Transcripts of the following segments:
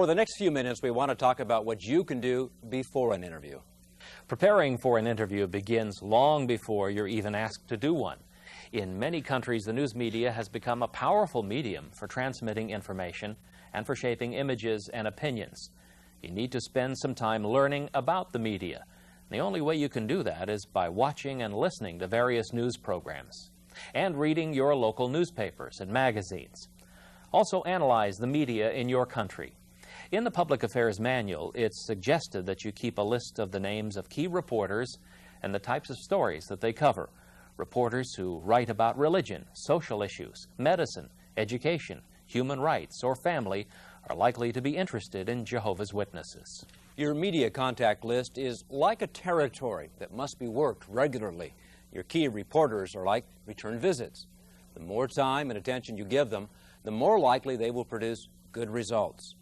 For the next few minutes, we want to talk about what you can do before an interview. Preparing for an interview begins long before you're even asked to do one. In many countries, the news media has become a powerful medium for transmitting information and for shaping images and opinions. You need to spend some time learning about the media. The only way you can do that is by watching and listening to various news programs and reading your local newspapers and magazines. Also, analyze the media in your country. In the Public Affairs Manual, it's suggested that you keep a list of the names of key reporters and the types of stories that they cover. Reporters who write about religion, social issues, medicine, education, human rights, or family are likely to be interested in Jehovah's Witnesses. Your media contact list is like a territory that must be worked regularly. Your key reporters are like return visits. The more time and attention you give them, the more likely they will produce good results.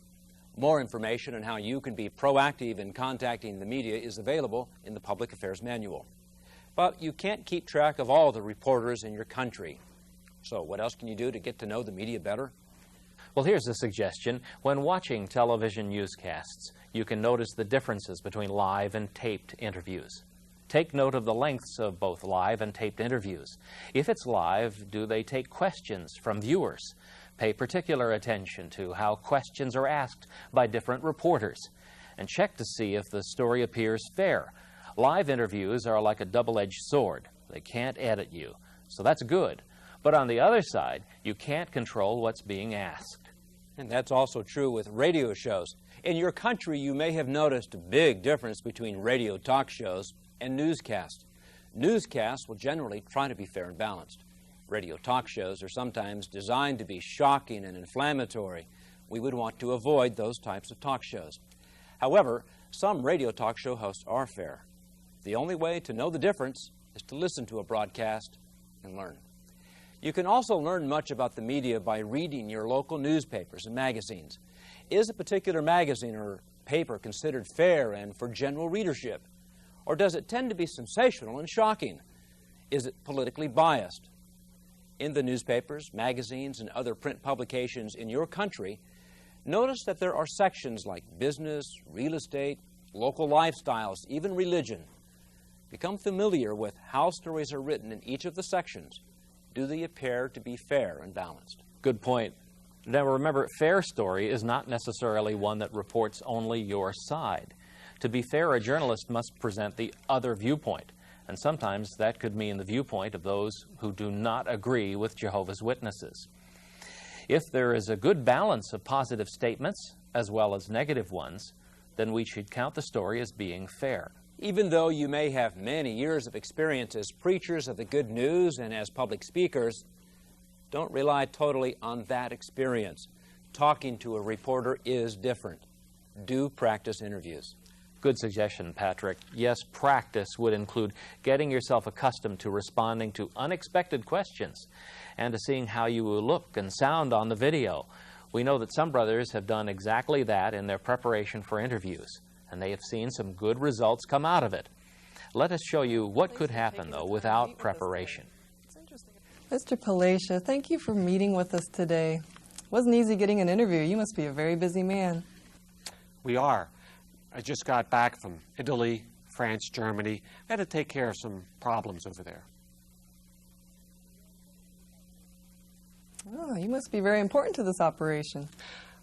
More information on how you can be proactive in contacting the media is available in the Public Affairs Manual. But you can't keep track of all the reporters in your country. So what else can you do to get to know the media better? Well, here's a suggestion. When watching television newscasts, you can notice the differences between live and taped interviews. Take note of the lengths of both live and taped interviews. If it's live, do they take questions from viewers? Pay particular attention to how questions are asked by different reporters, and check to see if the story appears fair. Live interviews are like a double-edged sword. They can't edit you, so that's good. But on the other side, you can't control what's being asked. And that's also true with radio shows. In your country, you may have noticed a big difference between radio talk shows and newscasts. Newscasts will generally try to be fair and balanced. Radio talk shows are sometimes designed to be shocking and inflammatory. We would want to avoid those types of talk shows. However, some radio talk show hosts are fair. The only way to know the difference is to listen to a broadcast and learn. You can also learn much about the media by reading your local newspapers and magazines. Is a particular magazine or paper considered fair and for general readership? Or does it tend to be sensational and shocking? Is it politically biased? In the newspapers, magazines, and other print publications in your country, notice that there are sections like business, real estate, local lifestyles, even religion. Become familiar with how stories are written in each of the sections. Do they appear to be fair and balanced? Good point. Now remember, fair story is not necessarily one that reports only your side. To be fair, a journalist must present the other viewpoint. And sometimes that could mean the viewpoint of those who do not agree with Jehovah's Witnesses. If there is a good balance of positive statements as well as negative ones, then we should count the story as being fair. Even though you may have many years of experience as preachers of the good news and as public speakers, don't rely totally on that experience. Talking to a reporter is different. Do practice interviews. Good suggestion, Patrick. Yes, practice would include getting yourself accustomed to responding to unexpected questions and to seeing how you will look and sound on the video. We know that some brothers have done exactly that in their preparation for interviews, and they have seen some good results come out of it. Let us show you what could happen, though, without preparation. Mr. Palacia, thank you for meeting with us today. It wasn't easy getting an interview. You must be a very busy man. We are. I just got back from Italy, France, Germany. I had to take care of some problems over there. Oh, you must be very important to this operation.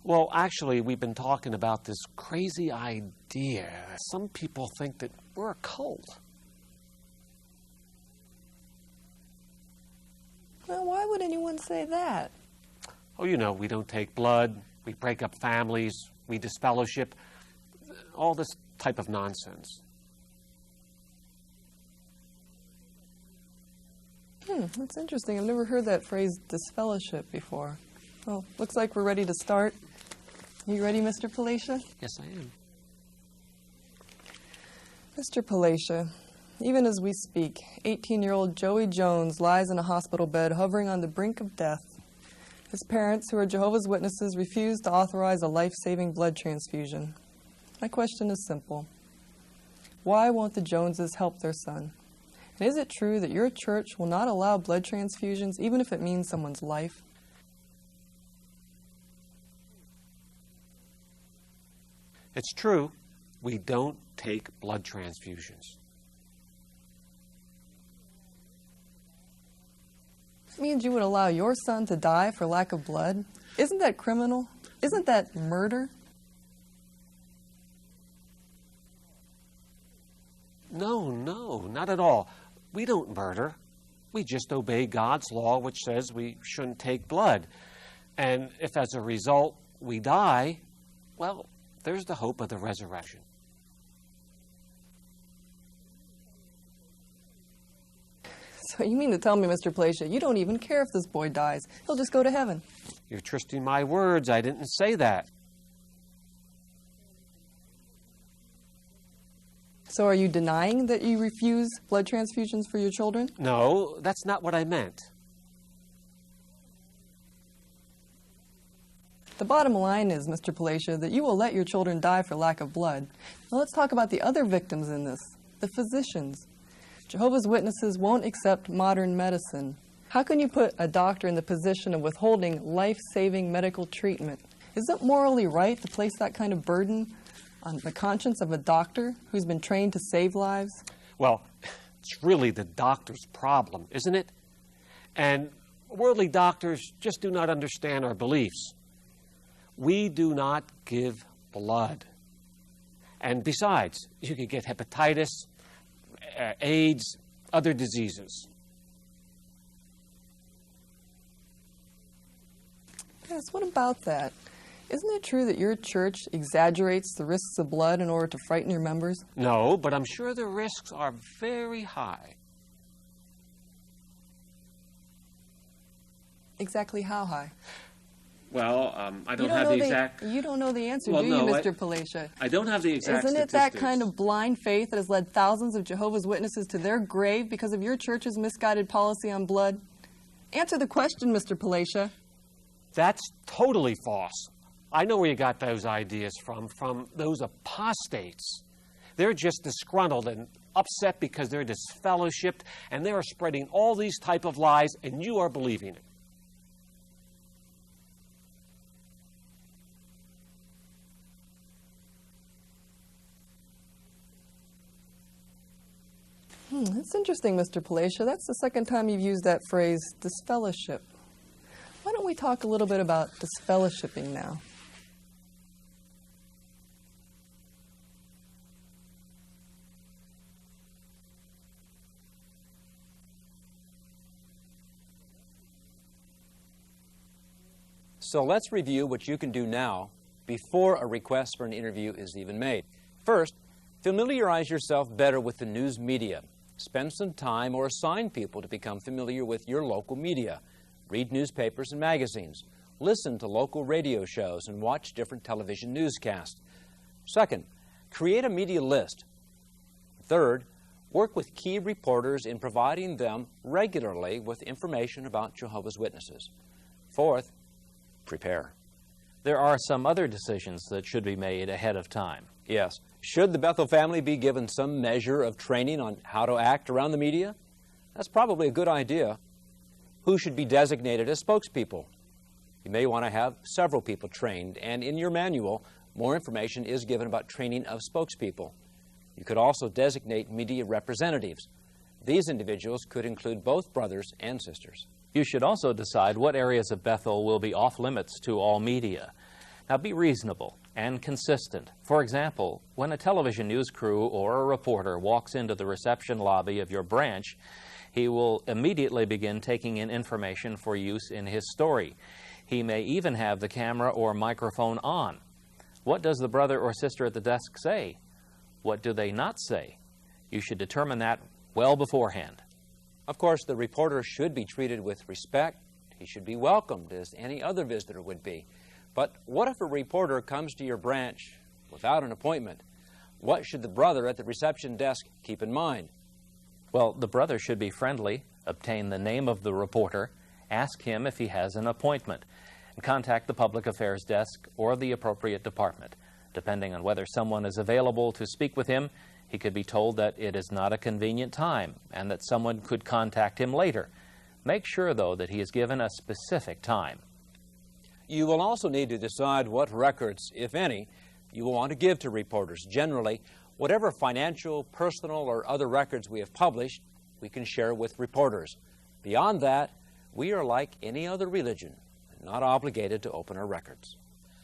Well, actually, we've been talking about this crazy idea. Some people think that we're a cult. Well, why would anyone say that? Oh, you know, we don't take blood, we break up families, we disfellowship, all this type of nonsense. That's interesting. I've never heard that phrase, disfellowship, before. Well, looks like we're ready to start. You ready, Mr. Palacia? Yes, I am. Mr. Palacia, even as we speak, 18-year-old Joey Jones lies in a hospital bed hovering on the brink of death. His parents, who are Jehovah's Witnesses, refuse to authorize a life-saving blood transfusion. My question is simple. Why won't the Joneses help their son? And is it true that your church will not allow blood transfusions even if it means someone's life? It's true, we don't take blood transfusions. That means you would allow your son to die for lack of blood? Isn't that criminal? Isn't that murder? No, not at all. We don't murder. We just obey God's law, which says we shouldn't take blood. And if as a result we die, well, there's the hope of the resurrection. So you mean to tell me, Mr. Placia, you don't even care if this boy dies. He'll just go to heaven. You're twisting my words. I didn't say that. So are you denying that you refuse blood transfusions for your children? No, that's not what I meant. The bottom line is, Mr. Placia, that you will let your children die for lack of blood. Now let's talk about the other victims in this, the physicians. Jehovah's Witnesses won't accept modern medicine. How can you put a doctor in the position of withholding life-saving medical treatment? Is it morally right to place that kind of burden on the conscience of a doctor who's been trained to save lives? Well, it's really the doctor's problem, isn't it? And worldly doctors just do not understand our beliefs. We do not give blood. And besides, you could get hepatitis, AIDS, other diseases. Yes, what about that? Isn't it true that your church exaggerates the risks of blood in order to frighten your members? No, but I'm sure the risks are very high. Exactly how high? Well, I don't have the exact... You don't know the answer, Well, do no, you, Mr. Placia? I don't have the exact Isn't it statistics. that kind of blind faith that has led thousands of Jehovah's Witnesses to their grave because of your church's misguided policy on blood? Answer the question, Mr. Placia. That's totally false. I know where you got those ideas from those apostates. They're just disgruntled and upset because they're disfellowshipped, and they are spreading all these type of lies, and you are believing it. That's interesting, Mr. Placia. That's the second time you've used that phrase, disfellowship. Why don't we talk a little bit about disfellowshipping now? So let's review what you can do now before a request for an interview is even made. First, familiarize yourself better with the news media. Spend some time or assign people to become familiar with your local media. Read newspapers and magazines. Listen to local radio shows and watch different television newscasts. Second, create a media list. Third, work with key reporters in providing them regularly with information about Jehovah's Witnesses. Fourth, prepare. There are some other decisions that should be made ahead of time. Yes. Should the Bethel family be given some measure of training on how to act around the media? That's probably a good idea. Who should be designated as spokespeople? You may want to have several people trained, and in your manual, more information is given about training of spokespeople. You could also designate media representatives. These individuals could include both brothers and sisters. You should also decide what areas of Bethel will be off limits to all media. Now, be reasonable and consistent. For example, when a television news crew or a reporter walks into the reception lobby of your branch, he will immediately begin taking in information for use in his story. He may even have the camera or microphone on. What does the brother or sister at the desk say? What do they not say? You should determine that well beforehand. Of course, the reporter should be treated with respect. He should be welcomed as any other visitor would be. But what if a reporter comes to your branch without an appointment? What should the brother at the reception desk keep in mind? Well, the brother should be friendly, obtain the name of the reporter, ask him if he has an appointment, and contact the public affairs desk or the appropriate department. Depending on whether someone is available to speak with him, he could be told that it is not a convenient time and that someone could contact him later. Make sure, though, that he is given a specific time. You will also need to decide what records, if any, you will want to give to reporters. Generally, whatever financial, personal, or other records we have published, we can share with reporters. Beyond that, we are like any other religion, not obligated to open our records.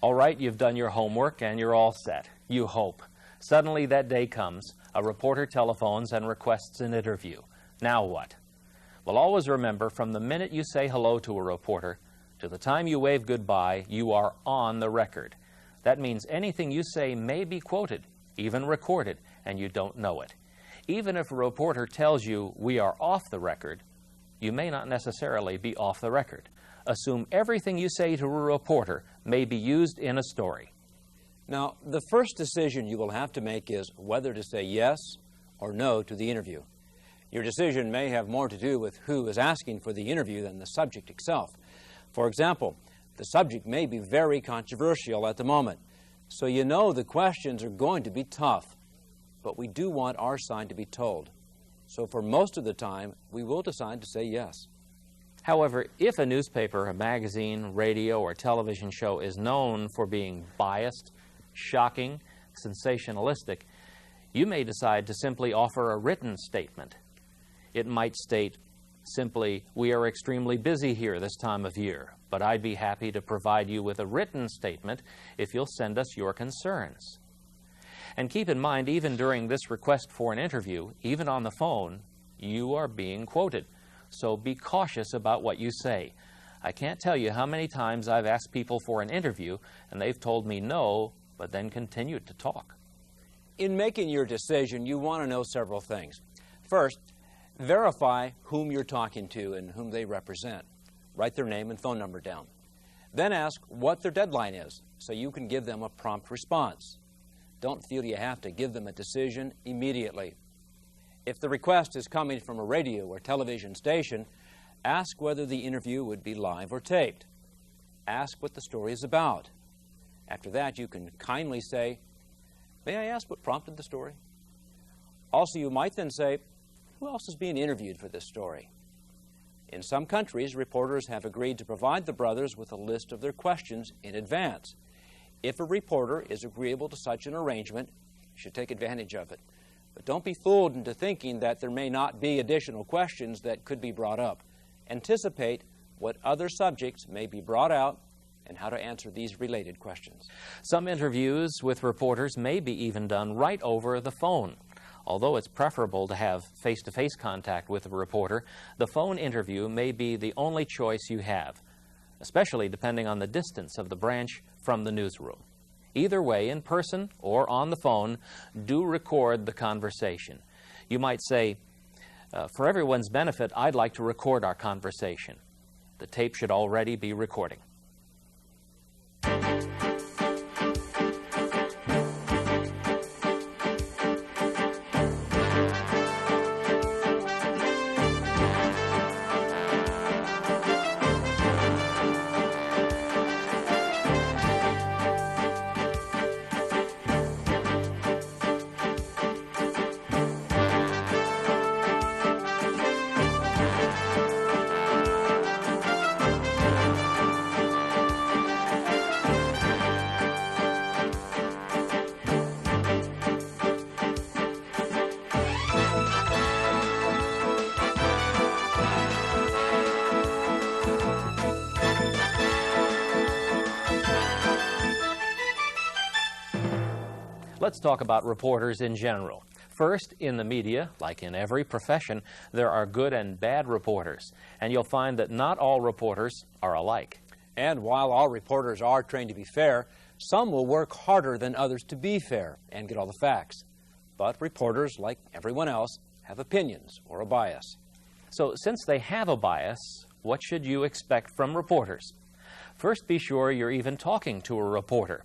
All right, you've done your homework and you're all set. You hope. Suddenly that day comes, a reporter telephones and requests an interview. Now what? Well, always remember, from the minute you say hello to a reporter to the time you wave goodbye, you are on the record. That means anything you say may be quoted, even recorded, and you don't know it. Even if a reporter tells you we are off the record, you may not necessarily be off the record. Assume everything you say to a reporter may be used in a story. Now, the first decision you will have to make is whether to say yes or no to the interview. Your decision may have more to do with who is asking for the interview than the subject itself. For example, the subject may be very controversial at the moment, so you know the questions are going to be tough, but we do want our side to be told. So for most of the time, we will decide to say yes. However, if a newspaper, a magazine, radio, or television show is known for being biased, shocking, sensationalistic, you may decide to simply offer a written statement. It might state simply, "We are extremely busy here this time of year, but I'd be happy to provide you with a written statement if you'll send us your concerns." And keep in mind, even during this request for an interview, even on the phone, you are being quoted. So be cautious about what you say. I can't tell you how many times I've asked people for an interview and they've told me no, but then continued to talk. In making your decision, you want to know several things. First, verify whom you're talking to and whom they represent. Write their name and phone number down. Then ask what their deadline is so you can give them a prompt response. Don't feel you have to give them a decision immediately. If the request is coming from a radio or television station, ask whether the interview would be live or taped. Ask what the story is about. After that, you can kindly say, "May I ask what prompted the story?" Also, you might then say, "Who else is being interviewed for this story?" In some countries, reporters have agreed to provide the brothers with a list of their questions in advance. If a reporter is agreeable to such an arrangement, you should take advantage of it. But don't be fooled into thinking that there may not be additional questions that could be brought up. Anticipate what other subjects may be brought out and how to answer these related questions. Some interviews with reporters may be even done right over the phone. Although it's preferable to have face-to-face contact with a reporter, the phone interview may be the only choice you have, especially depending on the distance of the branch from the newsroom. Either way, in person or on the phone, do record the conversation. You might say, "For everyone's benefit, I'd like to record our conversation." The tape should already be recording. Let's talk about reporters in general. First, in the media, like in every profession, there are good and bad reporters, and you'll find that not all reporters are alike. And while all reporters are trained to be fair, some will work harder than others to be fair and get all the facts. But reporters, like everyone else, have opinions or a bias. So since they have a bias, what should you expect from reporters? First, be sure you're even talking to a reporter.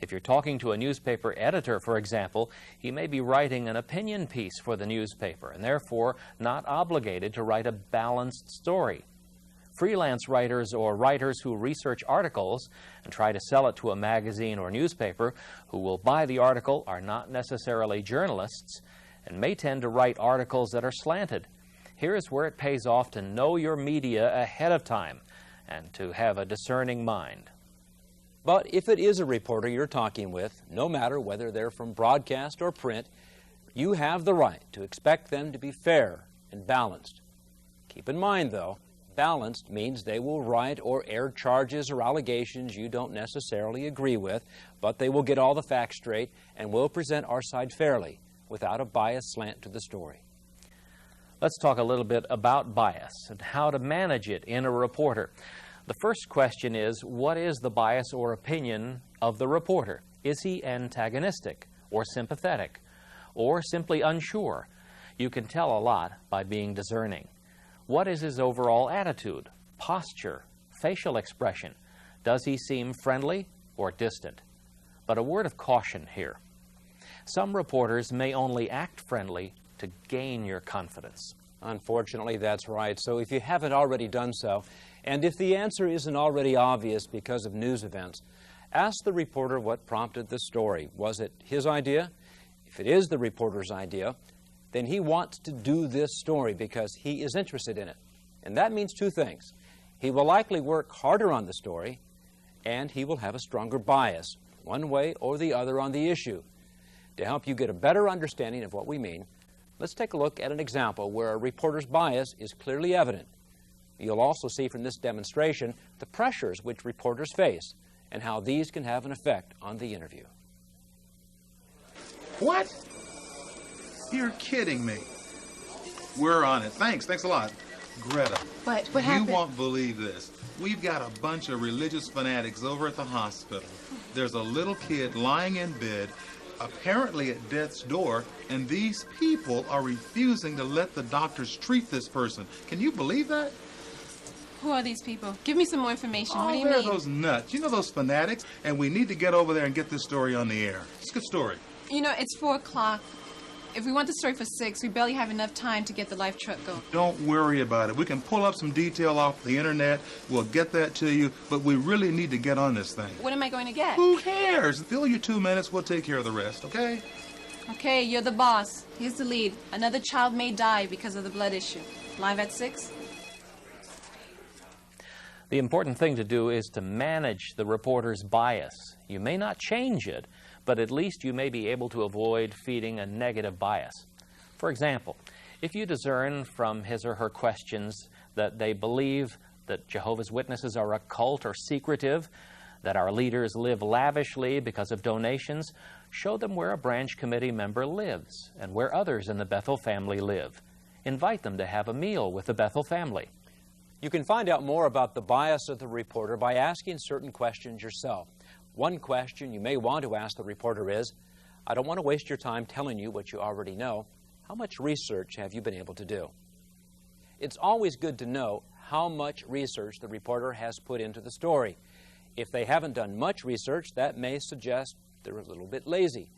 If you're talking to a newspaper editor, for example, he may be writing an opinion piece for the newspaper and therefore not obligated to write a balanced story. Freelance writers or writers who research articles and try to sell it to a magazine or newspaper who will buy the article are not necessarily journalists and may tend to write articles that are slanted. Here is where it pays off to know your media ahead of time and to have a discerning mind. But if it is a reporter you're talking with, no matter whether they're from broadcast or print, you have the right to expect them to be fair and balanced. Keep in mind, though, balanced means they will write or air charges or allegations you don't necessarily agree with, but they will get all the facts straight and will present our side fairly, without a biased slant to the story. Let's talk a little bit about bias and how to manage it in a reporter. The first question is, what is the bias or opinion of the reporter? Is he antagonistic or sympathetic or simply unsure? You can tell a lot by being discerning. What is his overall attitude, posture, facial expression? Does he seem friendly or distant? But a word of caution here. Some reporters may only act friendly to gain your confidence. Unfortunately, that's right. So if you haven't already done so, and if the answer isn't already obvious because of news events, ask the reporter what prompted the story. Was it his idea? If it is the reporter's idea, then he wants to do this story because he is interested in it. And that means two things. He will likely work harder on the story, and he will have a stronger bias, one way or the other on the issue. To help you get a better understanding of what we mean, let's take a look at an example where a reporter's bias is clearly evident. You'll also see from this demonstration the pressures which reporters face and how these can have an effect on the interview. What? You're kidding me. We're on it. Thanks a lot. Greta. What happened? You won't believe this. We've got a bunch of religious fanatics over at the hospital. There's a little kid lying in bed, apparently at death's door, and these people are refusing to let the doctors treat this person. Can you believe that? Who are these people? Give me some more information. What do you they're mean? those nuts. You know those fanatics? And we need to get over there and get this story on the air. It's a good story. You know, it's 4 o'clock. If we want the story for 6, we barely have enough time to get the live truck going. Don't worry about it. We can pull up some detail off the internet. We'll get that to you, but we really need to get on this thing. What am I going to get? Who cares? Fill your 2 minutes. We'll take care of the rest, okay? Okay, you're the boss. Here's the lead. Another child may die because of the blood issue. Live at 6? The important thing to do is to manage the reporter's bias. You may not change it, but at least you may be able to avoid feeding a negative bias. For example, if you discern from his or her questions that they believe that Jehovah's Witnesses are a cult or secretive, that our leaders live lavishly because of donations, show them where a branch committee member lives and where others in the Bethel family live. Invite them to have a meal with the Bethel family. You can find out more about the bias of the reporter by asking certain questions yourself. One question you may want to ask the reporter is, I don't want to waste your time telling you what you already know. How much research have you been able to do? It's always good to know how much research the reporter has put into the story. If they haven't done much research, that may suggest they're a little bit lazy.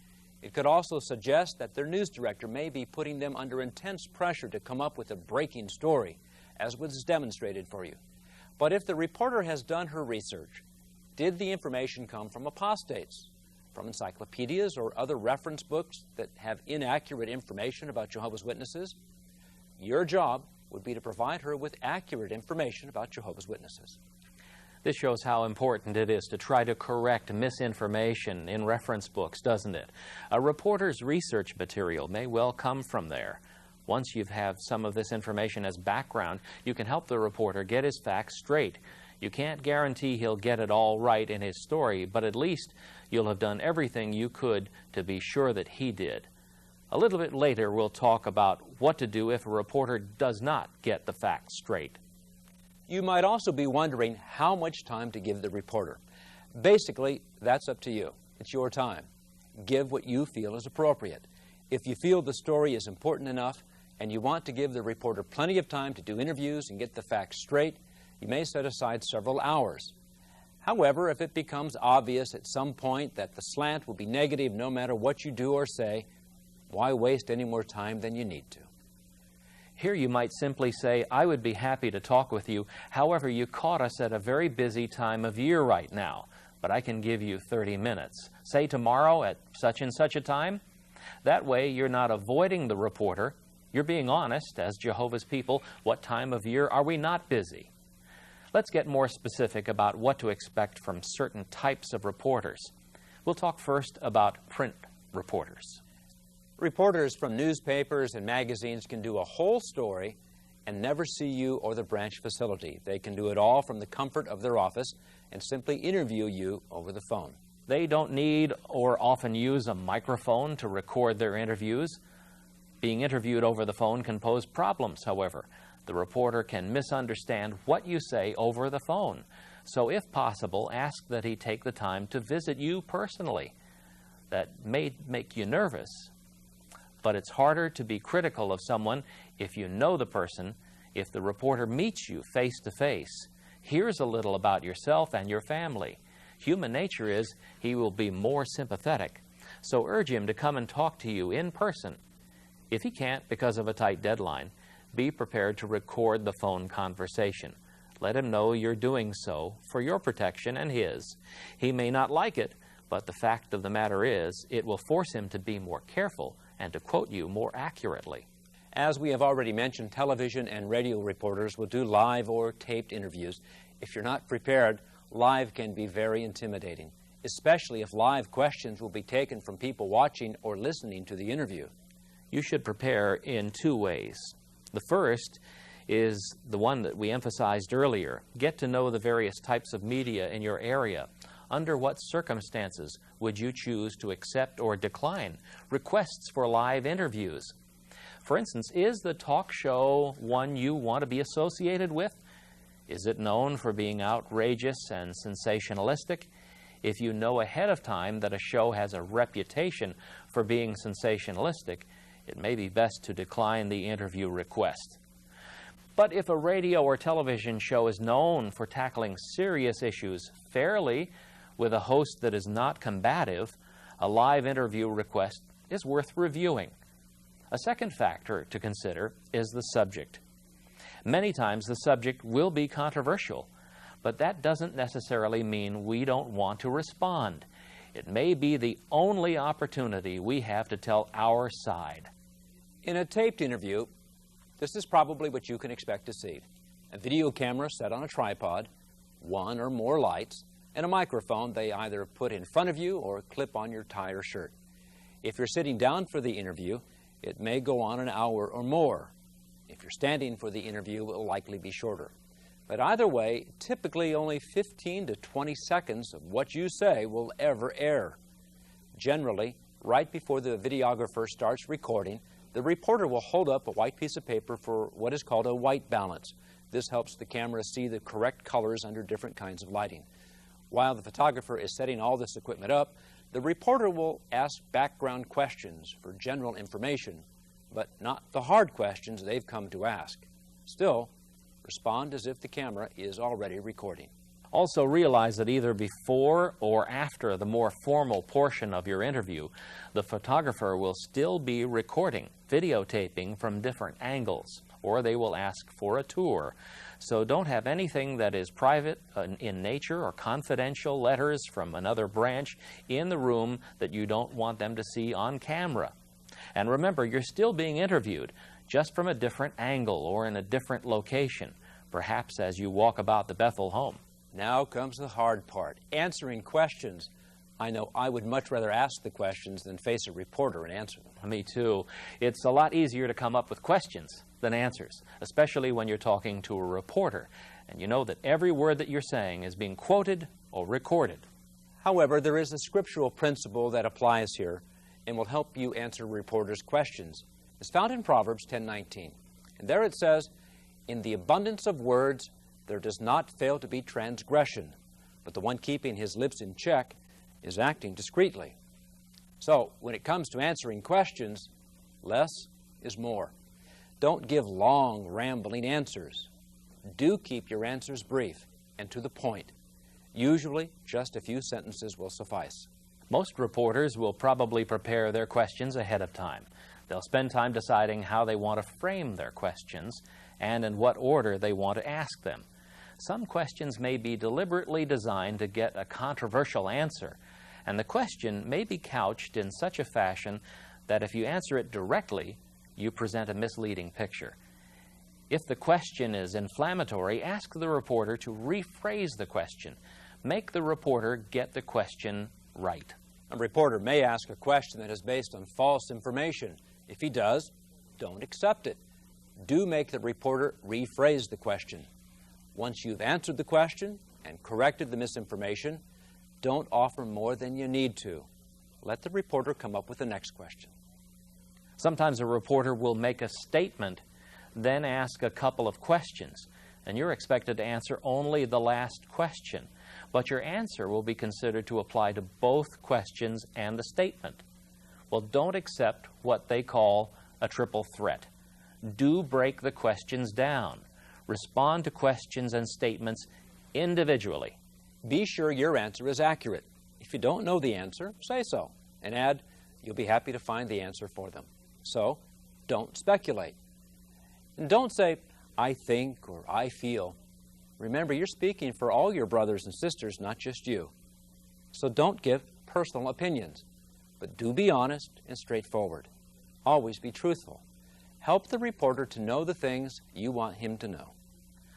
It could also suggest that their news director may be putting them under intense pressure to come up with a breaking story, as was demonstrated for you. But if the reporter has done her research, did the information come from apostates, from encyclopedias or other reference books that have inaccurate information about Jehovah's Witnesses? Your job would be to provide her with accurate information about Jehovah's Witnesses. This shows how important it is to try to correct misinformation in reference books, doesn't it? A reporter's research material may well come from there. Once you have some of this information as background, you can help the reporter get his facts straight. You can't guarantee he'll get it all right in his story, but at least you'll have done everything you could to be sure that he did. A little bit later, we'll talk about what to do if a reporter does not get the facts straight. You might also be wondering how much time to give the reporter. Basically, that's up to you. It's your time. Give what you feel is appropriate. If you feel the story is important enough and you want to give the reporter plenty of time to do interviews and get the facts straight, you may set aside several hours. However, if it becomes obvious at some point that the slant will be negative no matter what you do or say, why waste any more time than you need to? Here you might simply say, I would be happy to talk with you. However, you caught us at a very busy time of year right now, but I can give you 30 minutes. Say tomorrow at such and such a time. That way, you're not avoiding the reporter. You're being honest, as Jehovah's people. What time of year are we not busy? Let's get more specific about what to expect from certain types of reporters. We'll talk first about print reporters. Reporters from newspapers and magazines can do a whole story and never see you or the branch facility. They can do it all from the comfort of their office and simply interview you over the phone. They don't need or often use a microphone to record their interviews. Being interviewed over the phone can pose problems, however. The reporter can misunderstand what you say over the phone. So if possible, ask that he take the time to visit you personally. That may make you nervous, but it's harder to be critical of someone if you know the person, if the reporter meets you face to face, hears a little about yourself and your family. Human nature is he will be more sympathetic. So urge him to come and talk to you in person. If he can't because of a tight deadline, be prepared to record the phone conversation. Let him know you're doing so for your protection and his. He may not like it, but the fact of the matter is it will force him to be more careful and to quote you more accurately. As we have already mentioned, television and radio reporters will do live or taped interviews. If you're not prepared, live can be very intimidating, especially if live questions will be taken from people watching or listening to the interview. You should prepare in two ways. The first is the one that we emphasized earlier. Get to know the various types of media in your area. Under what circumstances would you choose to accept or decline requests for live interviews? For instance, is the talk show one you want to be associated with? Is it known for being outrageous and sensationalistic? If you know ahead of time that a show has a reputation for being sensationalistic, it may be best to decline the interview request. But if a radio or television show is known for tackling serious issues fairly with a host that is not combative, a live interview request is worth reviewing. A second factor to consider is the subject. Many times the subject will be controversial, but that doesn't necessarily mean we don't want to respond. It may be the only opportunity we have to tell our side. In a taped interview, this is probably what you can expect to see. A video camera set on a tripod, one or more lights, and a microphone they either put in front of you or clip on your tie or shirt. If you're sitting down for the interview, it may go on an hour or more. If you're standing for the interview, it will likely be shorter. But either way, typically only 15 to 20 seconds of what you say will ever air. Generally, right before the videographer starts recording, the reporter will hold up a white piece of paper for what is called a white balance. This helps the camera see the correct colors under different kinds of lighting. While the photographer is setting all this equipment up, the reporter will ask background questions for general information, but not the hard questions they've come to ask. Still, respond as if the camera is already recording. Also realize that either before or after the more formal portion of your interview, the photographer will still be recording, videotaping from different angles, or they will ask for a tour. So don't have anything that is private in nature or confidential letters from another branch in the room that you don't want them to see on camera. And remember, you're still being interviewed, just from a different angle or in a different location, perhaps as you walk about the Bethel home. Now comes the hard part, answering questions. I know I would much rather ask the questions than face a reporter and answer them. Me too. It's a lot easier to come up with questions than answers, especially when you're talking to a reporter, and you know that every word that you're saying is being quoted or recorded. However, there is a scriptural principle that applies here and will help you answer reporters' questions. It's found in Proverbs 10:19. And there it says, "In the abundance of words there does not fail to be transgression, but the one keeping his lips in check is acting discreetly." So, when it comes to answering questions, less is more. Don't give long, rambling answers. Do keep your answers brief and to the point. Usually, just a few sentences will suffice. Most reporters will probably prepare their questions ahead of time. They'll spend time deciding how they want to frame their questions and in what order they want to ask them. Some questions may be deliberately designed to get a controversial answer, and the question may be couched in such a fashion that if you answer it directly, you present a misleading picture. If the question is inflammatory, ask the reporter to rephrase the question. Make the reporter get the question right. A reporter may ask a question that is based on false information. If he does, don't accept it. Do make the reporter rephrase the question. Once you've answered the question and corrected the misinformation, don't offer more than you need to. Let the reporter come up with the next question. Sometimes a reporter will make a statement, then ask a couple of questions, and you're expected to answer only the last question. But your answer will be considered to apply to both questions and the statement. Well, don't accept what they call a triple threat. Do break the questions down. Respond to questions and statements individually. Be sure your answer is accurate. If you don't know the answer, say so, and add, you'll be happy to find the answer for them. So, don't speculate. And don't say, I think or I feel. Remember, you're speaking for all your brothers and sisters, not just you. So don't give personal opinions, but do be honest and straightforward. Always be truthful. Help the reporter to know the things you want him to know.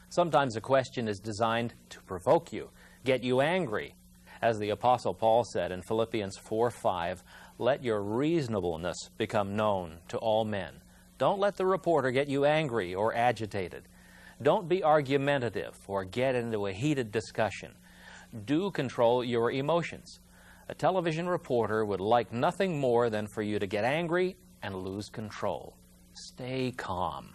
Sometimes a question is designed to provoke you, get you angry. As the Apostle Paul said in Philippians 4:5, let your reasonableness become known to all men. Don't let the reporter get you angry or agitated. Don't be argumentative or get into a heated discussion. Do control your emotions. A television reporter would like nothing more than for you to get angry and lose control. Stay calm.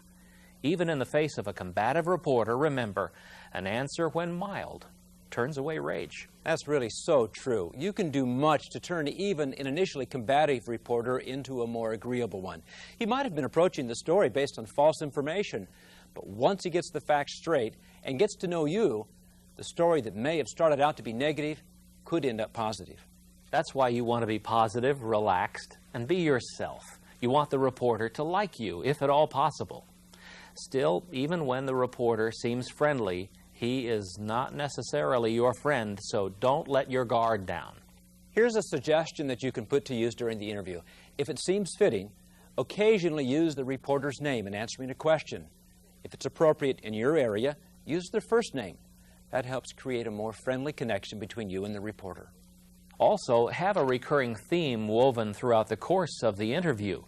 Even in the face of a combative reporter, remember, an answer when mild turns away rage. That's really so true. You can do much to turn even an initially combative reporter into a more agreeable one. He might have been approaching the story based on false information, but once he gets the facts straight and gets to know you, the story that may have started out to be negative could end up positive. That's why you want to be positive, relaxed, and be yourself. You want the reporter to like you, if at all possible. Still, even when the reporter seems friendly, he is not necessarily your friend, so don't let your guard down. Here's a suggestion that you can put to use during the interview. If it seems fitting, occasionally use the reporter's name in answering a question. If it's appropriate in your area, use their first name. That helps create a more friendly connection between you and the reporter. Also, have a recurring theme woven throughout the course of the interview.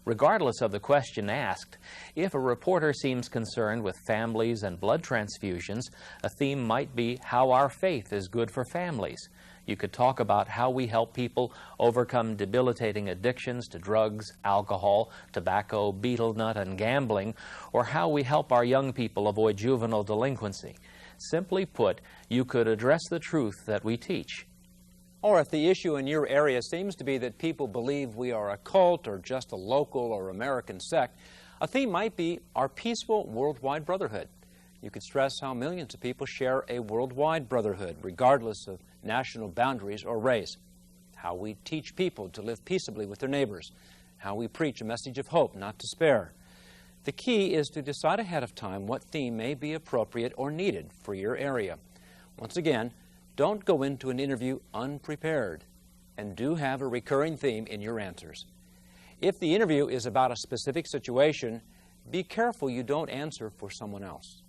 Regardless of the question asked, if a reporter seems concerned with families and blood transfusions, a theme might be how our faith is good for families. You could talk about how we help people overcome debilitating addictions to drugs, alcohol, tobacco, betel nut, and gambling, or how we help our young people avoid juvenile delinquency. Simply put, you could address the truth that we teach. Or if the issue in your area seems to be that people believe we are a cult or just a local or American sect, a theme might be our peaceful worldwide brotherhood. You could stress how millions of people share a worldwide brotherhood, regardless of national boundaries or race. How we teach people to live peaceably with their neighbors. How we preach a message of hope, not despair. The key is to decide ahead of time what theme may be appropriate or needed for your area. Once again, don't go into an interview unprepared, and do have a recurring theme in your answers. If the interview is about a specific situation, be careful you don't answer for someone else.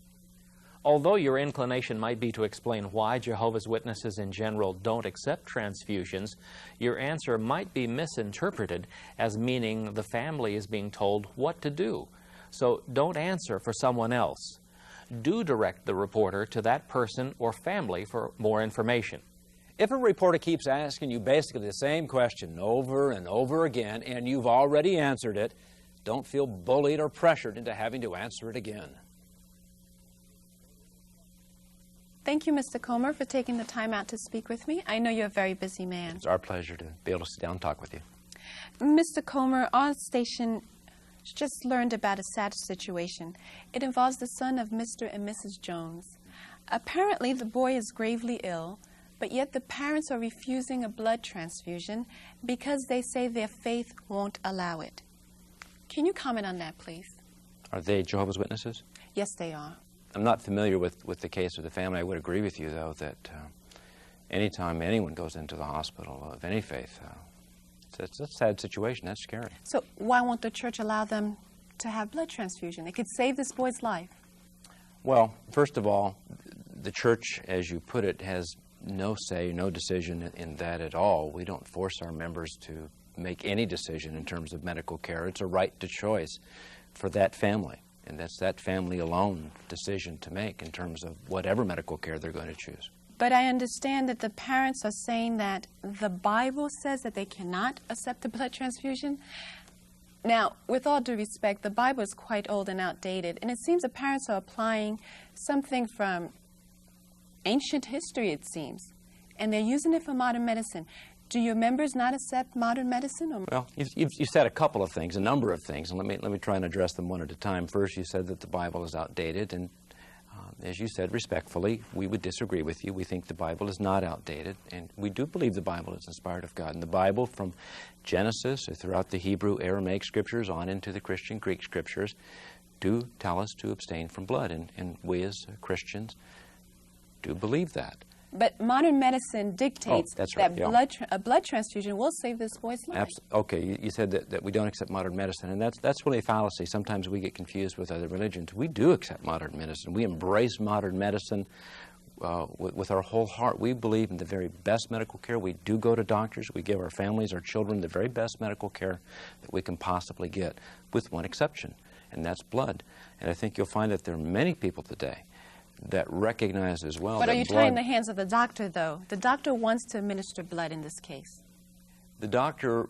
Although your inclination might be to explain why Jehovah's Witnesses in general don't accept transfusions, your answer might be misinterpreted as meaning the family is being told what to do. So don't answer for someone else. Do direct the reporter to that person or family for more information. If a reporter keeps asking you basically the same question over and over again, and you've already answered it, don't feel bullied or pressured into having to answer it again. Thank you, Mr. Comer, for taking the time out to speak with me. I know you're a very busy man. It's our pleasure to be able to sit down and talk with you. Mr. Comer, our station just learned about a sad situation. It involves the son of Mr. and Mrs. Jones. Apparently, the boy is gravely ill, but yet the parents are refusing a blood transfusion because they say their faith won't allow it. Can you comment on that, please? Are they Jehovah's Witnesses? Yes, they are. I'm not familiar with the case of the family. I would agree with you, though, that anytime anyone goes into the hospital of any faith, it's a sad situation. That's scary. So why won't the church allow them to have blood transfusion? It could save this boy's life. Well, first of all, the church, as you put it, has no say, no decision in that at all. We don't force our members to make any decision in terms of medical care. It's a right to choice for that family, and that's that family alone decision to make in terms of whatever medical care they're going to choose. But I understand that the parents are saying that the Bible says that they cannot accept a blood transfusion. Now, with all due respect, the Bible is quite old and outdated, and it seems the parents are applying something from ancient history, it seems, and they're using it for modern medicine. Do your members not accept modern medicine? Or? Well, you said a couple of things, a number of things, and let me try and address them one at a time. First, you said that the Bible is outdated, and as you said respectfully, we would disagree with you. We think the Bible is not outdated, and we do believe the Bible is inspired of God. And the Bible, from Genesis throughout the Hebrew, Aramaic scriptures on into the Christian Greek scriptures, do tell us to abstain from blood, and we as Christians do believe that. But modern medicine dictates that's right, that a blood transfusion will save this boy's life. Okay, you said that we don't accept modern medicine, and that's really a fallacy. Sometimes we get confused with other religions. We do accept modern medicine. We embrace modern medicine with our whole heart. We believe in the very best medical care. We do go to doctors. We give our families, our children, the very best medical care that we can possibly get, with one exception, and that's blood. And I think you'll find that there are many people today that recognize as well. But that are you blood, tying the hands of the doctor, though? The doctor wants to administer blood in this case. The doctor,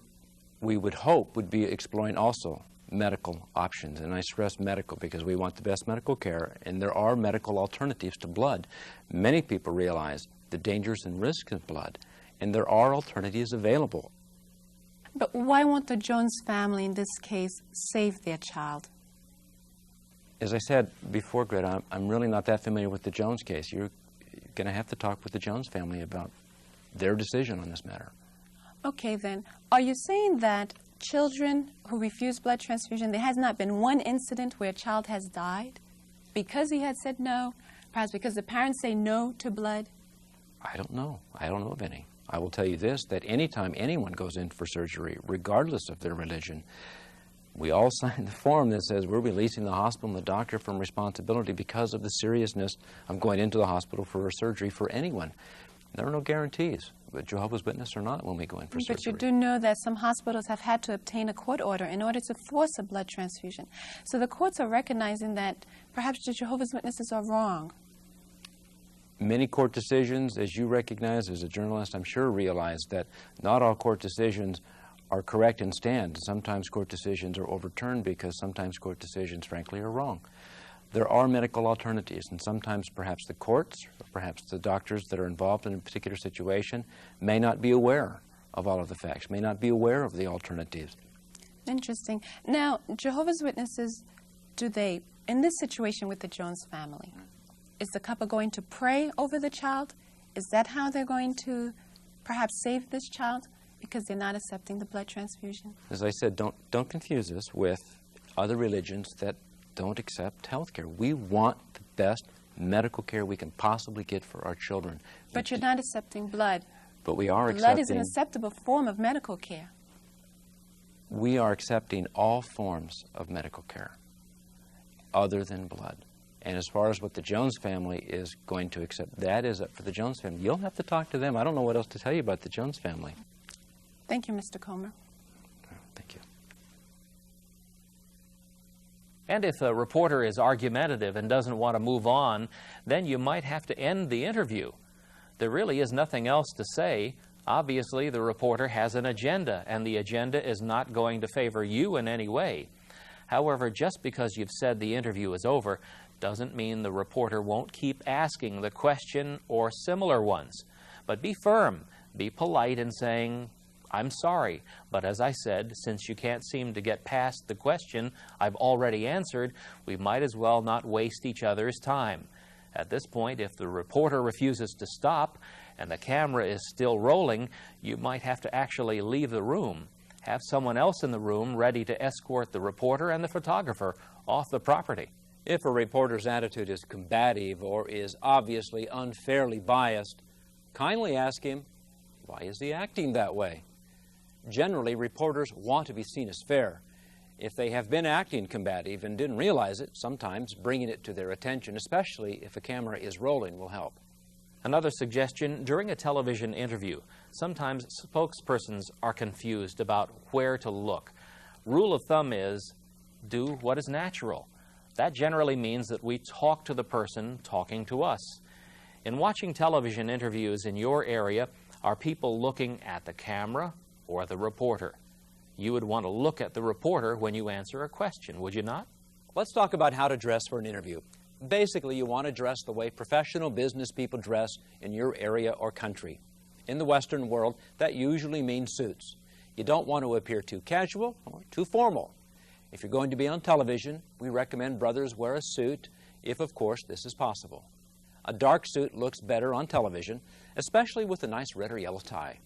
we would hope, would be exploring also medical options. And I stress medical because we want the best medical care, and there are medical alternatives to blood. Many people realize the dangers and risks of blood, and there are alternatives available. But why won't the Jones family, in this case, save their child? As I said before, Greta, I'm really not that familiar with the Jones case. You're going to have to talk with the Jones family about their decision on this matter. Okay, then. Are you saying that children who refuse blood transfusion, there has not been one incident where a child has died because he had said no, perhaps because the parents say no to blood? I don't know. I don't know of any. I will tell you this, that anytime anyone goes in for surgery, regardless of their religion, we all sign the form that says we're releasing the hospital and the doctor from responsibility because of the seriousness of going into the hospital for a surgery for anyone. There are no guarantees, but Jehovah's Witness or not, when we go in for surgery. But you do know that some hospitals have had to obtain a court order in order to force a blood transfusion. So the courts are recognizing that perhaps the Jehovah's Witnesses are wrong. Many court decisions, as you recognize as a journalist, I'm sure realize that not all court decisions are correct and stand. Sometimes court decisions are overturned because sometimes court decisions, frankly, are wrong. There are medical alternatives, and sometimes perhaps the courts, or perhaps the doctors that are involved in a particular situation may not be aware of all of the facts, may not be aware of the alternatives. Interesting. Now, Jehovah's Witnesses, do they, in this situation with the Jones family, is the couple going to pray over the child? Is that how they're going to perhaps save this child? Because they're not accepting the blood transfusion? As I said, don't confuse us with other religions that don't accept health care. We want the best medical care we can possibly get for our children. But you're not accepting blood. But we are accepting... Blood is an acceptable form of medical care. We are accepting all forms of medical care other than blood. And as far as what the Jones family is going to accept, that is up for the Jones family. You'll have to talk to them. I don't know what else to tell you about the Jones family. Thank you, Mr. Comer. Thank you. And if a reporter is argumentative and doesn't want to move on, then you might have to end the interview. There really is nothing else to say. Obviously, the reporter has an agenda, and the agenda is not going to favor you in any way. However, just because you've said the interview is over doesn't mean the reporter won't keep asking the question or similar ones. But be firm, be polite in saying, I'm sorry, but as I said, since you can't seem to get past the question I've already answered, we might as well not waste each other's time. At this point, if the reporter refuses to stop and the camera is still rolling, you might have to actually leave the room. Have someone else in the room ready to escort the reporter and the photographer off the property. If a reporter's attitude is combative or is obviously unfairly biased, kindly ask him, why is he acting that way? Generally, reporters want to be seen as fair. If they have been acting combative and didn't realize it, sometimes bringing it to their attention, especially if a camera is rolling, will help. Another suggestion, during a television interview, sometimes spokespersons are confused about where to look. Rule of thumb is, do what is natural. That generally means that we talk to the person talking to us. In watching television interviews in your area, are people looking at the camera or the reporter? You would want to look at the reporter when you answer a question, would you not? Let's talk about how to dress for an interview. Basically, you want to dress the way professional business people dress in your area or country. In the Western world, that usually means suits. You don't want to appear too casual or too formal. If you're going to be on television, we recommend brothers wear a suit, if, of course, this is possible. A dark suit looks better on television, especially with a nice red or yellow tie.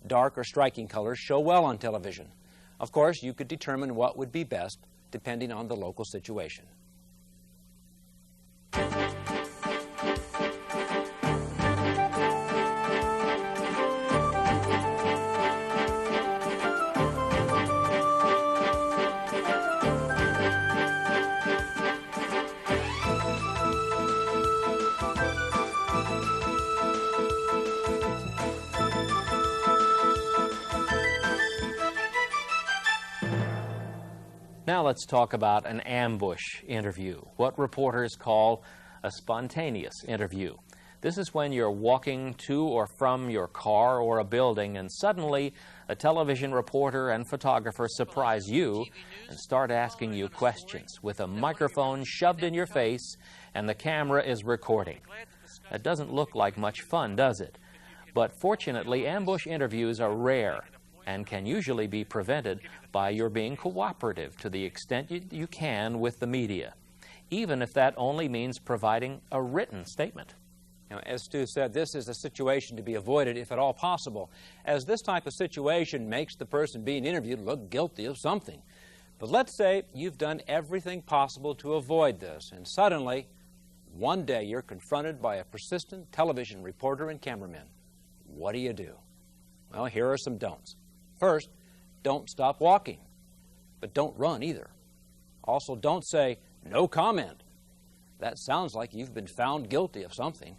Dark or striking colors show well on television. Of course, you could determine what would be best depending on the local situation. Now let's talk about an ambush interview, what reporters call a spontaneous interview. This is when you're walking to or from your car or a building and suddenly a television reporter and photographer surprise you and start asking you questions with a microphone shoved in your face and the camera is recording. That doesn't look like much fun, does it? But fortunately, ambush interviews are rare and can usually be prevented by your being cooperative to the extent you can with the media, even if that only means providing a written statement. Now, as Stu said, this is a situation to be avoided if at all possible, as this type of situation makes the person being interviewed look guilty of something. But let's say you've done everything possible to avoid this, and suddenly, one day you're confronted by a persistent television reporter and cameraman. What do? Well, here are some don'ts. First, don't stop walking, but don't run either. Also, don't say, "No comment." That sounds like you've been found guilty of something.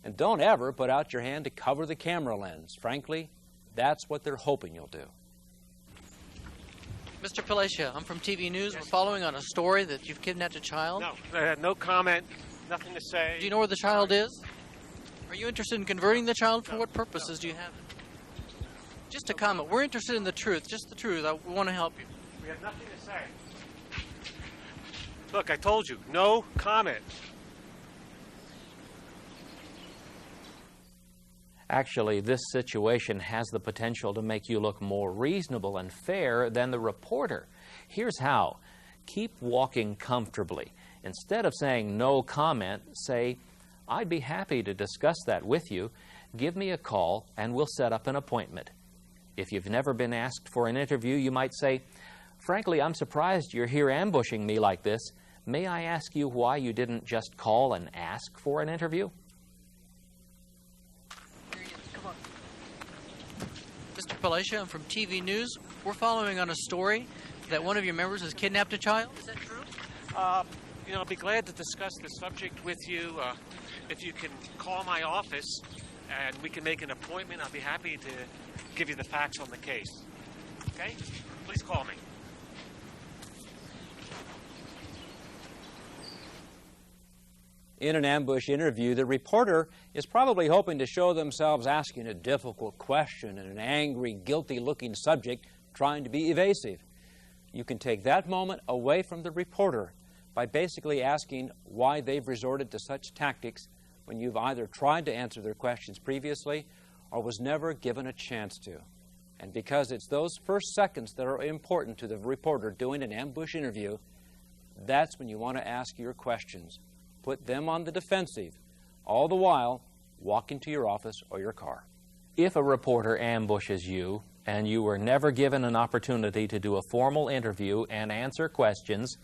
And don't ever put out your hand to cover the camera lens. Frankly, that's what they're hoping you'll do. Mr. Palacia, I'm from TV News. We're following on a story that you've kidnapped a child. No, no comment, nothing to say. Do you know where the child is? Are you interested in converting the child? For what purposes do you have it? Just a comment. We're interested in the truth, just the truth. We want to help you. We have nothing to say. Look, I told you, no comment. Actually, this situation has the potential to make you look more reasonable and fair than the reporter. Here's how. Keep walking comfortably. Instead of saying no comment, say, "I'd be happy to discuss that with you. Give me a call and we'll set up an appointment." If you've never been asked for an interview, you might say, "Frankly, I'm surprised you're here ambushing me like this. May I ask you why you didn't just call and ask for an interview?" Come on. Mr. Palacia, I'm from TV News. We're following on a story that one of your members has kidnapped a child. Is that true? I'll be glad to discuss the subject with you. If you can call my office and we can make an appointment, I'll be happy to give you the facts on the case. Okay? Please call me. In an ambush interview, the reporter is probably hoping to show themselves asking a difficult question and an angry, guilty-looking subject trying to be evasive. You can take that moment away from the reporter by basically asking why they've resorted to such tactics when you've either tried to answer their questions previously or was never given a chance to. And because it's those first seconds that are important to the reporter doing an ambush interview, that's when you want to ask your questions. Put them on the defensive, all the while walking to your office or your car. If a reporter ambushes you and you were never given an opportunity to do a formal interview and answer questions,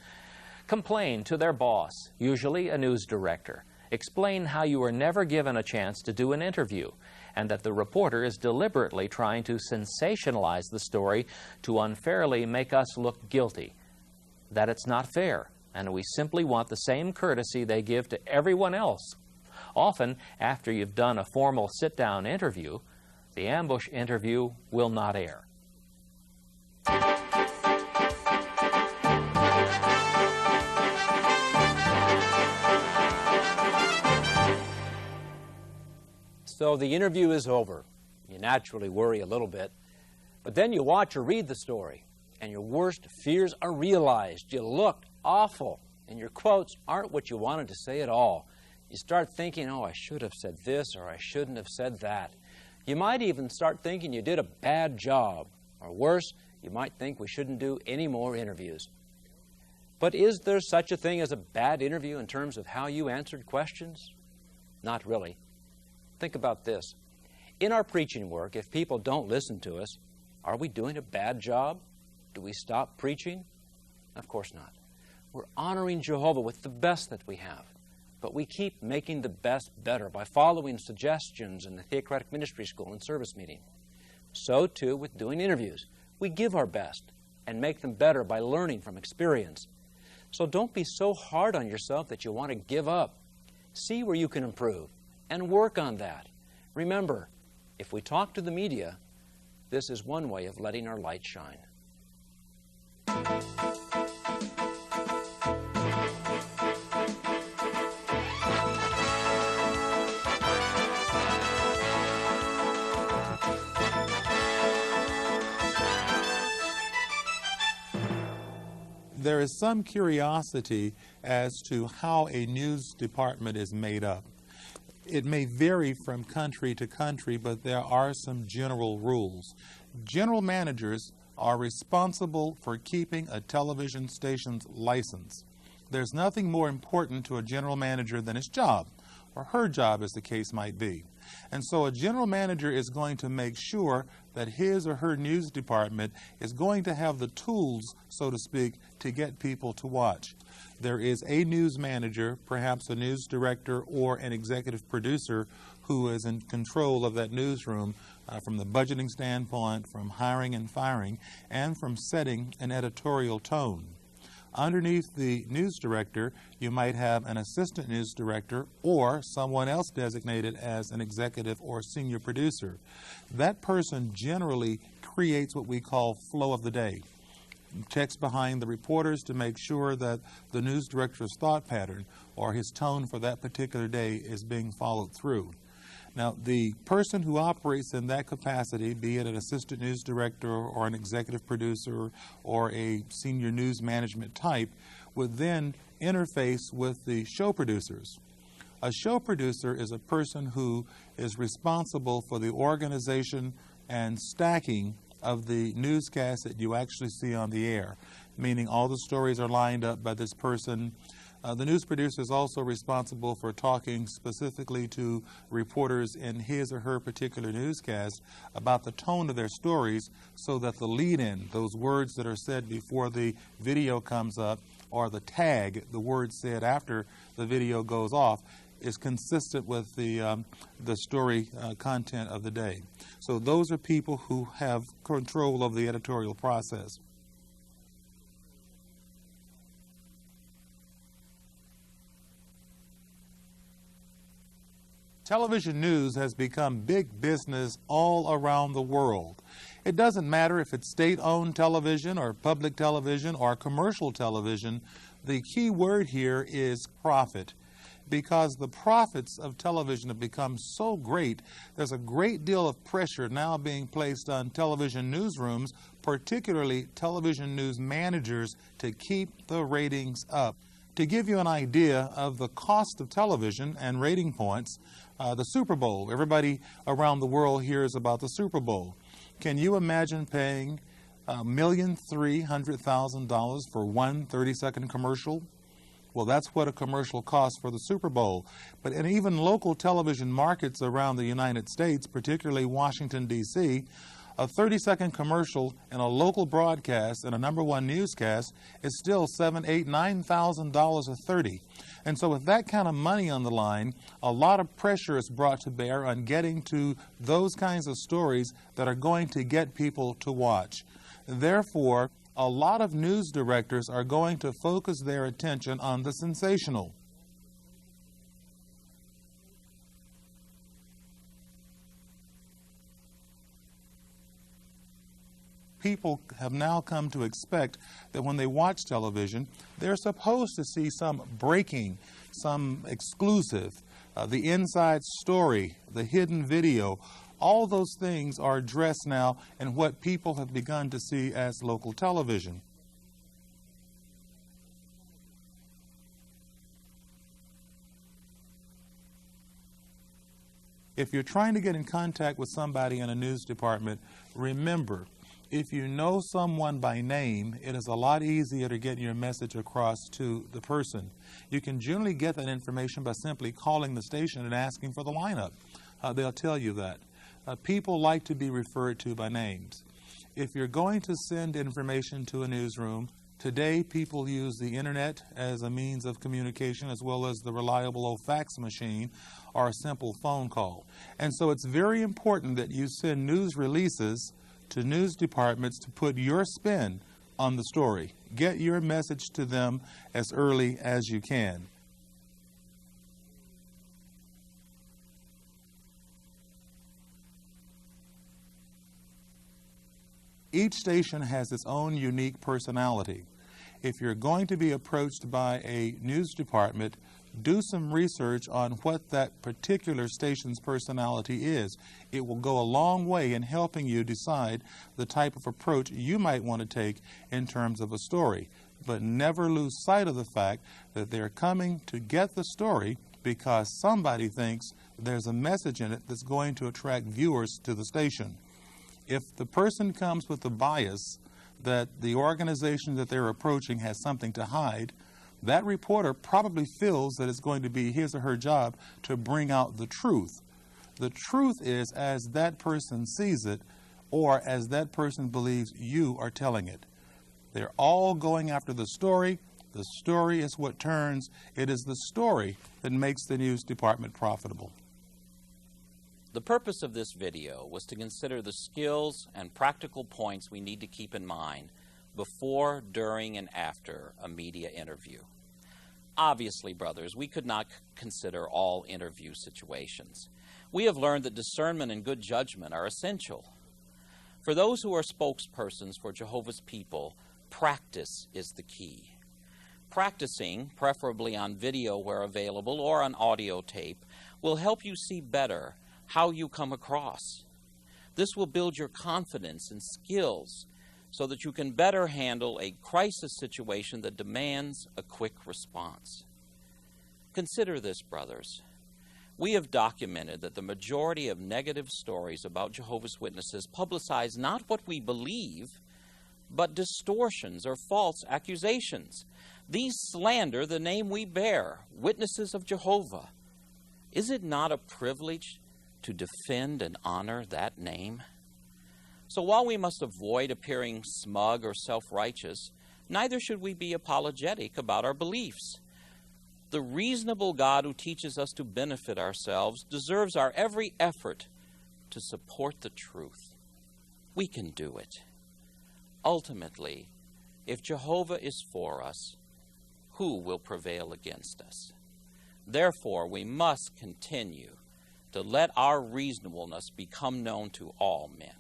complain to their boss, usually a news director. Explain how you were never given a chance to do an interview and that the reporter is deliberately trying to sensationalize the story to unfairly make us look guilty. that it's not fair, and we simply want the same courtesy they give to everyone else. Often, after you've done a formal sit-down interview, the ambush interview will not air. So the interview is over. You naturally worry a little bit, but then you watch or read the story, and your worst fears are realized. You looked awful, and your quotes aren't what you wanted to say at all. You start thinking, oh, I should have said this, or I shouldn't have said that. You might even start thinking you did a bad job, or worse, you might think we shouldn't do any more interviews. But is there such a thing as a bad interview in terms of how you answered questions? Not really. Think about this. In our preaching work, if people don't listen to us, are we doing a bad job? Do we stop preaching? Of course not. We're honoring Jehovah with the best that we have. But we keep making the best better by following suggestions in the Theocratic Ministry School and service meeting. So, too, with doing interviews. We give our best and make them better by learning from experience. So don't be so hard on yourself that you want to give up. See where you can improve and work on that. Remember, if we talk to the media, this is one way of letting our light shine. There is some curiosity as to how a news department is made up. It may vary from country to country, but there are some general rules. General managers are responsible for keeping a television station's license. There's nothing more important to a general manager than his job, or her job as the case might be. And so a general manager is going to make sure that his or her news department is going to have the tools, so to speak, to get people to watch. There is a news manager, perhaps a news director or an executive producer who is in control of that newsroom from the budgeting standpoint, from hiring and firing, and from setting an editorial tone. Underneath the news director, you might have an assistant news director or someone else designated as an executive or senior producer. That person generally creates what we call flow of the day. Checks behind the reporters to make sure that the news director's thought pattern or his tone for that particular day is being followed through. Now, the person who operates in that capacity, be it an assistant news director or an executive producer or a senior news management type, would then interface with the show producers. A show producer is a person who is responsible for the organization and stacking of the newscasts that you actually see on the air, meaning all the stories are lined up by this person. The news producer is also responsible for talking specifically to reporters in his or her particular newscast about the tone of their stories so that the lead-in, those words that are said before the video comes up, or the tag, the words said after the video goes off, is consistent with the story content of the day. So those are people who have control of the editorial process. Television news has become big business all around the world. It doesn't matter if it's state-owned television or public television or commercial television. The key word here is profit. Because the profits of television have become so great, there's a great deal of pressure now being placed on television newsrooms, particularly television news managers, to keep the ratings up. To give you an idea of the cost of television and rating points, the Super Bowl. Everybody around the world hears about the Super Bowl. Can you imagine paying $1,300,000 for one 30-second commercial? Well, that's what a commercial costs for the Super Bowl. But in even local television markets around the United States, particularly Washington, D.C., a 30-second commercial in a local broadcast and a #1 newscast is still $7,000, $8,000, $9,000 a 30. And so with that kind of money on the line, a lot of pressure is brought to bear on getting to those kinds of stories that are going to get people to watch. Therefore, A lot of news directors are going to focus their attention on the sensational. People have now come to expect that when they watch television, they're supposed to see some breaking, some exclusive, the inside story, the hidden video. All those things are addressed now in what people have begun to see as local television. If you're trying to get in contact with somebody in a news department, remember, if you know someone by name, it is a lot easier to get your message across to the person. You can generally get that information by simply calling the station and asking for the lineup. They'll tell you that. People like to be referred to by names. If you're going to send information to a newsroom, today people use the internet as a means of communication as well as the reliable old fax machine or a simple phone call. And so it's very important that you send news releases to news departments to put your spin on the story. Get your message to them as early as you can. Each station has its own unique personality. If you're going to be approached by a news department, do some research on what that particular station's personality is. It will go a long way in helping you decide the type of approach you might want to take in terms of a story. But never lose sight of the fact that they're coming to get the story because somebody thinks there's a message in it that's going to attract viewers to the station. If the person comes with the bias that the organization that they're approaching has something to hide, that reporter probably feels that it's going to be his or her job to bring out the truth. The truth is as that person sees it or as that person believes you are telling it. They're all going after the story. The story is what turns. It is the story that makes the news department profitable. The purpose of this video was to consider the skills and practical points we need to keep in mind before, during, and after a media interview. Obviously, brothers, we could not consider all interview situations. We have learned that discernment and good judgment are essential. For those who are spokespersons for Jehovah's people, practice is the key. Practicing, preferably on video where available or on audio tape, will help you see better how you come across. This will build your confidence and skills so that you can better handle a crisis situation that demands a quick response. Consider this, brothers. We have documented that the majority of negative stories about Jehovah's Witnesses publicize not what we believe, but distortions or false accusations. These slander the name we bear, Witnesses of Jehovah. Is it not a privilege to defend and honor that name? So while we must avoid appearing smug or self-righteous, neither should we be apologetic about our beliefs. The reasonable God who teaches us to benefit ourselves deserves our every effort to support the truth. We can do it. Ultimately, if Jehovah is for us, who will prevail against us? Therefore, we must continue to let our reasonableness become known to all men.